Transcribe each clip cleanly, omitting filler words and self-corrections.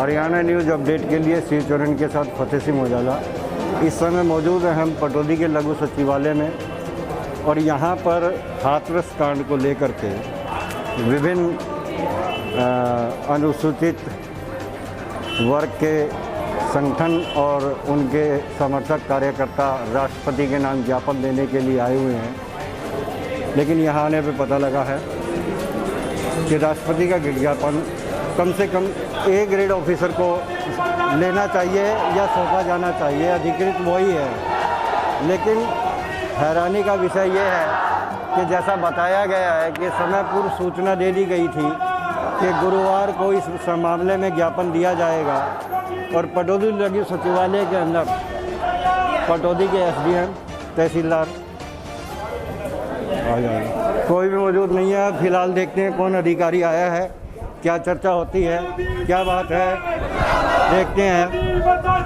Haryana news update के लिए श्री चरण के साथ फतेह सिंह मौजाला। इस समय मौजूद हैं हम पटौदी के लघु सचिवालय में और यहाँ पर हाथरस कांड को लेकर के विभिन्न अनुसूचित वर्ग के संगठन और उनके समर्थक कार्यकर्ता राष्ट्रपति के नाम ज्ञापन देने के लिए आए हुए हैं। लेकिन यहाँ आने पे पता लगा है कि राष्ट्रपति का ज्ञापन कम से कम ए ग्रेड ऑफिसर को लेना चाहिए या सौंपा जाना चाहिए, अधिकृत वही है। लेकिन हैरानी का विषय ये है कि जैसा बताया गया है कि समय पूर्व सूचना दे दी गई थी कि गुरुवार को इस मामले में ज्ञापन दिया जाएगा और पटौदी लघु सचिवालय के अंदर पटौदी के एसडीएम तहसीलदार आ जाएंगे, कोई भी मौजूद नहीं है। फिलहाल देखते हैं कौन अधिकारी आया है, क्या चर्चा होती है, क्या बात है, देखते हैं।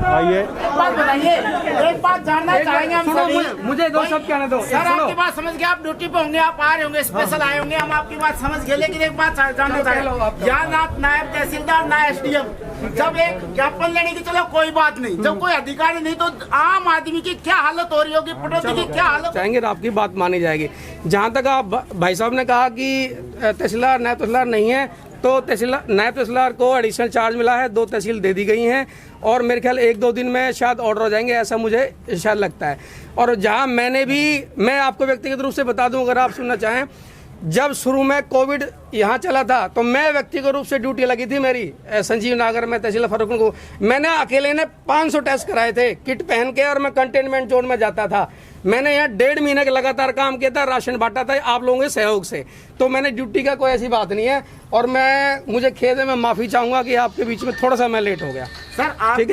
आइए, एक बात जानना चाहेंगे हम सभी। मुझे दो शब्द कहने दो। सर आपकी बात समझ गए, आप ड्यूटी पे होंगे, आप आ रहे होंगे, स्पेशल आए होंगे, हम आपकी बात समझ गए। लेकिन एक बात जानना चाहेंगे, यहाँ ना नायब तहसीलदार ना एसडीएम, जब एक ज्ञापन लेने की चलो कोई बात नहीं, जब कोई अधिकारी नहीं तो आम आदमी की क्या हालत हो रही होगी, पटौदी की क्या हालत चाहेंगे आपकी बात मानी जाएगी। जहाँ तक आप भाई साहब ने कहा कि तहसीलदार नायब तहसीलदार नहीं है, तो नायब तहसीलदार को एडिशनल चार्ज मिला है, 2 तहसील दे दी गई हैं और मेरे ख्याल 1-2 दिन में शायद ऑर्डर हो जाएंगे, ऐसा मुझे शायद लगता है। और जहां मैं आपको व्यक्तिगत रूप से बता दूं, अगर आप सुनना चाहें, जब शुरू में कोविड यहाँ चला था तो मैं व्यक्तिगत रूप से ड्यूटी लगी थी मेरी संजीव नगर में तहसील फर्रुखाबाद को। मैंने अकेले ने 500 टेस्ट कराए थे किट पहन के और मैं कंटेनमेंट जोन में जाता था। मैंने यहाँ 1.5 महीने का लगातार काम किया था, राशन बांटा था आप लोगों के सहयोग से। तो मैंने ड्यूटी का कोई ऐसी बात नहीं है और मुझे खेद है, मैं माफी चाहूंगा कि आपके बीच में थोड़ा सा मैं लेट हो गया। सर आपकी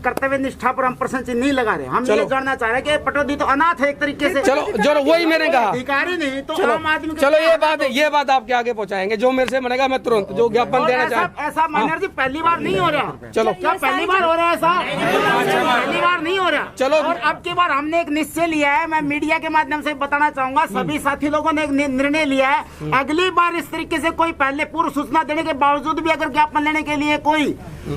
कर्तव्य निष्ठा पर हम प्रश्न नहीं लगा रहे, हम ये जानना चाह रहे हैं कि पटौदी तो अनाथ है एक तरीके से। चलो जो वही मैंने कहा, अधिकारी नहीं तो आम आदमी। चलो ये बात आपके आगे पहुंचाएंगे, जो मेरे से बनेगा मैं तुरंत जो ज्ञापन देना चाहूँ। ऐसा मैनेजर जी पहली बार नहीं हो रहा। चलो क्या पहली बार हो रहा है ऐसा? पहली बार नहीं हो रहा। चलो और अब की बार हमने एक निश्चय लिया है, मैं मीडिया के माध्यम से बताना चाहूंगा, सभी साथी लोगों ने एक निर्णय लिया है, अगली बार इस तरीके से कोई पहले पूर्व सूचना देने के बावजूद भी अगर ज्ञापन लेने के लिए कोई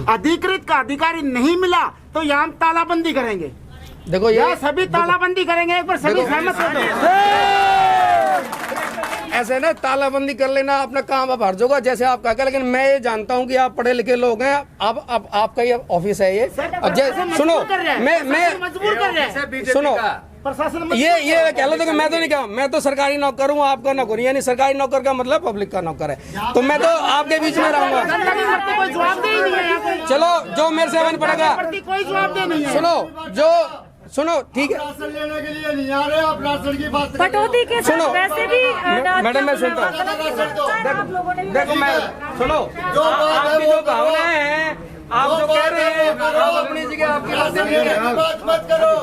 अधिकृत का अधिकारी नहीं मिला तो यहाँ तालाबंदी करेंगे। देखो ये सभी तालाबंदी करेंगे, एक बार सभी सहमत हो जाओ। ऐसे ना तालाबंदी कर लेना, अपना काम आप हर जगह जैसे आप कहा, लेकिन मैं ये जानता हूँ कि आप पढ़े लिखे लोग हैं। अब आपका ये ऑफिस है ये, सुनो मैं मजबूर कर रहे हैं, सुनो प्रशासन ये कह लो तो मैं तो नहीं कहा, मैं तो सरकारी नौकर हूँ, आपका नौकर, यानी सरकारी नौकर का मतलब पब्लिक का नौकर है, तो मैं तो आपके बीच में रहूंगा। कोई जवाब दे नहीं है। चलो जो मेरे से बन पड़ेगा, कोई जवाब दे नहीं है। सुनो ठीक है, राशन लेने के लिए नहीं आ रहे आप, राशन की बात पटौदी के सुनो वैसे भी मैडम मैं सुनता हूँ। देखो मैं सुनो, आपकी जो भावनाएं हैं, आप जो कह रहे हैं, आप अपनी जगह आपकी बात मत करो।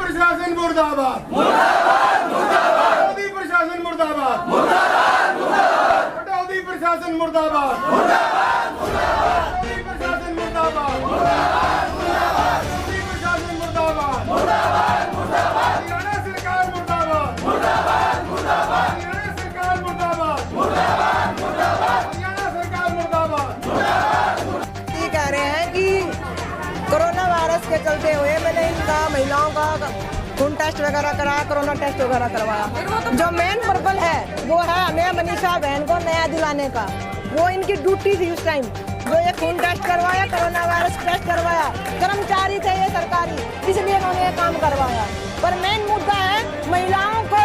प्रशासन मुर्दाबाद, मुर्दाबाद, मुर्दाबाद। पटौदी प्रशासन मुर्दाबाद, मुर्दाबाद, मुर्दाबाद। पटौदी प्रशासन प्रशासन मुर्दाबाद, मोदी प्रशासन मुर्दाबाद, मोदी प्रशासन मुर्दाबाद, हरियाणा सरकार मुर्दाबाद, हरियाणा सरकार मुर्दाबाद, हरियाणा सरकार मुर्दाबाद। ये कह रहे हैं कि कोरोना वायरस के चलते हुए मैंने इनका महिलाओं का खून टेस्ट वगैरह कराया, कोरोना टेस्ट वगैरह करवाया। जो मेन पर्पल है वो है हमें मनीषा बहन को नया दिलाने का। वो इनकी ड्यूटी थी उस टाइम, जो ये खून टेस्ट करवाया, कोरोना वायरस टेस्ट करवाया। कर्मचारी थे ये सरकारी, इसलिए उन्होंने ये काम करवाया। पर मेन मुद्दा है महिलाओं को,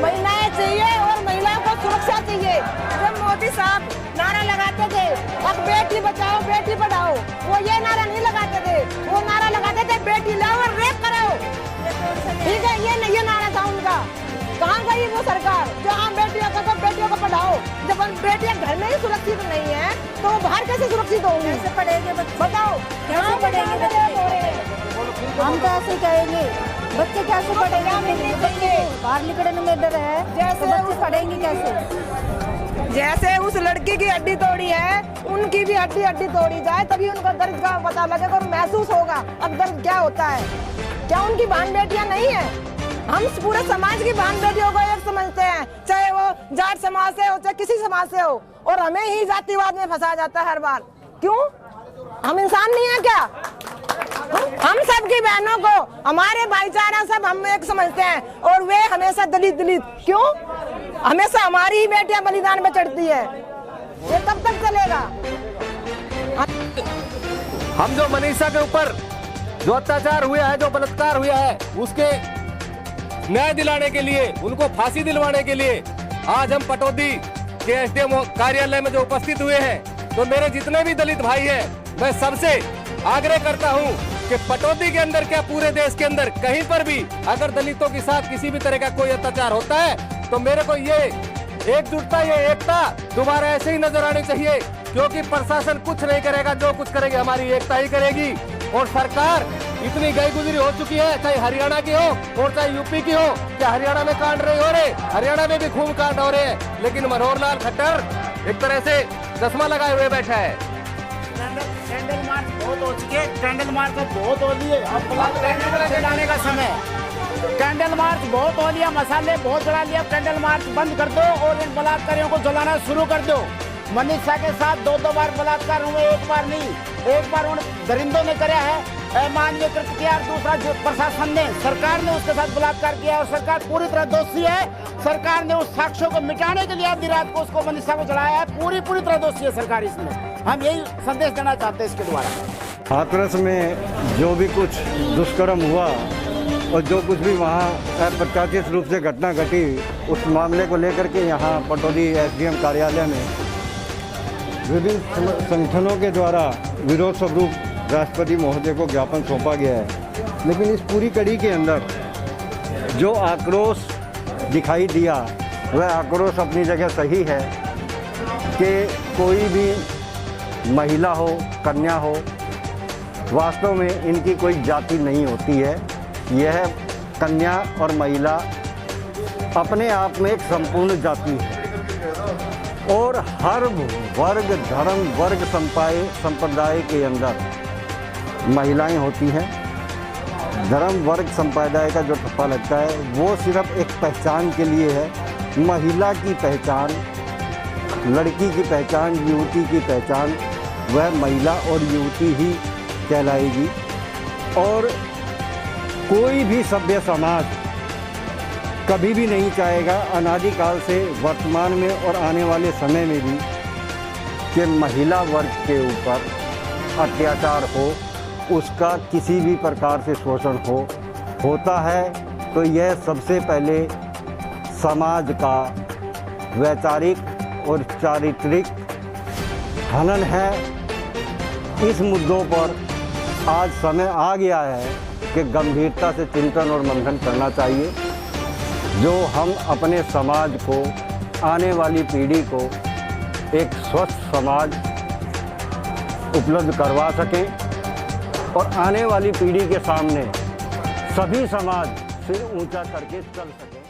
महिलाएं चाहिए और महिलाओं को सुरक्षा चाहिए। जब मोदी साहब नारा लगाते थे अब बेटी बचाओ बेटी पढ़ाओ, वो ये नारा नहीं लगाते थे, वो नारा लगाते थे बेटी लाओ और रेप कराओ। ठीक है, ये नारा था उनका। कहाँ गई वो सरकार जो हाँ बेटियों को तो बेटियों को पढ़ाओ? जब बेटियां घर में ही सुरक्षित नहीं है तो वो बाहर कैसे सुरक्षित होंगी? कैसे पढ़ेंगे बताओ, कैसे पढ़ेंगे बच्चे? हम तो ऐसे कहेंगे बच्चे कैसे पढ़ेंगे? बच्चे बाहर निकलने में डर है, जैसे वो पढ़ेंगी कैसे? जैसे उस लड़की की हड्डी तोड़ी है उनकी भी हड्डी तोड़ी जाए तभी उनको दर्द का पता लगेगा और महसूस होगा अब दर्द क्या होता है। क्या उनकी बहन बेटियां नहीं है? हम पूरे समाज की बहन बेटियों को एक समझते हैं, चाहे वो जाट समाज से हो चाहे किसी समाज से हो, और हमें ही जातिवाद में फंसा जाता है हर बार। क्यों? हम इंसान नहीं है क्या? हम सबकी बहनों को, हमारे भाईचारा सब हम एक समझते हैं और वे हमेशा दलित। क्यों? हमेशा हमारी ही बेटियां बलिदान में चढ़ती है। ये कब तक चलेगा? हम जो मनीषा के ऊपर जो अत्याचार हुआ है, जो बलात्कार हुआ है, उसके न्याय दिलाने के लिए, उनको फांसी दिलवाने के लिए आज हम पटौदी के एसडीएम कार्यालय में जो उपस्थित हुए हैं, तो मेरे जितने भी दलित भाई हैं, मैं सबसे आग्रह करता हूं कि पटौदी के अंदर क्या पूरे देश के अंदर कहीं पर भी अगर दलितों के साथ किसी भी तरह का कोई अत्याचार होता है तो मेरे को ये एकजुटता, ये एकता दोबारा ऐसे ही नजर आनी चाहिए, क्योंकि प्रशासन कुछ नहीं करेगा, जो कुछ करेगी हमारी एकता ही करेगी। और सरकार इतनी गई गुजरी हो चुकी है, चाहे हरियाणा की हो और चाहे यूपी की हो, क्या हरियाणा में कांड रहे हो रहे, हरियाणा में भी खूब कांड हो रहे हैं, लेकिन मनोहर लाल खट्टर एक तरह से चश्मा लगाए हुए बैठा है। कैंडल मार्च बहुत हो चुके, कैंडल मार्च तो बहुत हो लिए, अब जलाने का समय। कैंडल मार्च बहुत हो लिया, मसाले बहुत जला लिया, कैंडल मार्च बंद कर दो और इन बलात्कारियों को जलाना शुरू कर दो। मनीषा के साथ 2 बार बलात्कार हुए, एक बार नहीं, एक बार उन दरिंदों ने कराया है, मानवीय कृत्य किया, दूसरा जो प्रशासन ने, सरकार ने उसके साथ बलात्कार किया और सरकार पूरी तरह दोषी है। सरकार ने उस साक्ष्यों को मिटाने के लिए आधी रात को उसको मनीषा को जलाया है, पूरी तरह दोषी है सरकार इसमें। हम यही संदेश देना चाहते हैं इसके द्वारा। हाथरस में जो भी कुछ दुष्कर्म हुआ और जो कुछ भी वहाँ अप्रत्याशित रूप से घटना घटी, उस मामले को लेकर के यहाँ पटौदी एसडीएम कार्यालय में विभिन्न संगठनों के द्वारा विरोध स्वरूप राष्ट्रपति महोदय को ज्ञापन सौंपा गया है। लेकिन इस पूरी कड़ी के अंदर जो आक्रोश दिखाई दिया वह आक्रोश अपनी जगह सही है कि कोई भी महिला हो, कन्या हो, वास्तव में इनकी कोई जाति नहीं होती है। यह कन्या और महिला अपने आप में एक संपूर्ण जाति है और हर वर्ग, धर्म, वर्ग, संप्रदाय के अंदर महिलाएं होती हैं। धर्म, वर्ग, संप्रदाय का जो ठप्पा लगता है वो सिर्फ एक पहचान के लिए है। महिला की पहचान, लड़की की पहचान, युवती की पहचान वह महिला और युवती ही कहलाएगी। और कोई भी सभ्य समाज कभी भी नहीं चाहेगा, अनादिकाल से वर्तमान में और आने वाले समय में भी, कि महिला वर्ग के ऊपर अत्याचार हो, उसका किसी भी प्रकार से शोषण होता है तो यह सबसे पहले समाज का वैचारिक और चारित्रिक हनन है। इस मुद्दों पर आज समय आ गया है कि गंभीरता से चिंतन और मंथन करना चाहिए, जो हम अपने समाज को, आने वाली पीढ़ी को एक स्वस्थ समाज उपलब्ध करवा सकें और आने वाली पीढ़ी के सामने सभी समाज सिर ऊंचा करके चल सकें।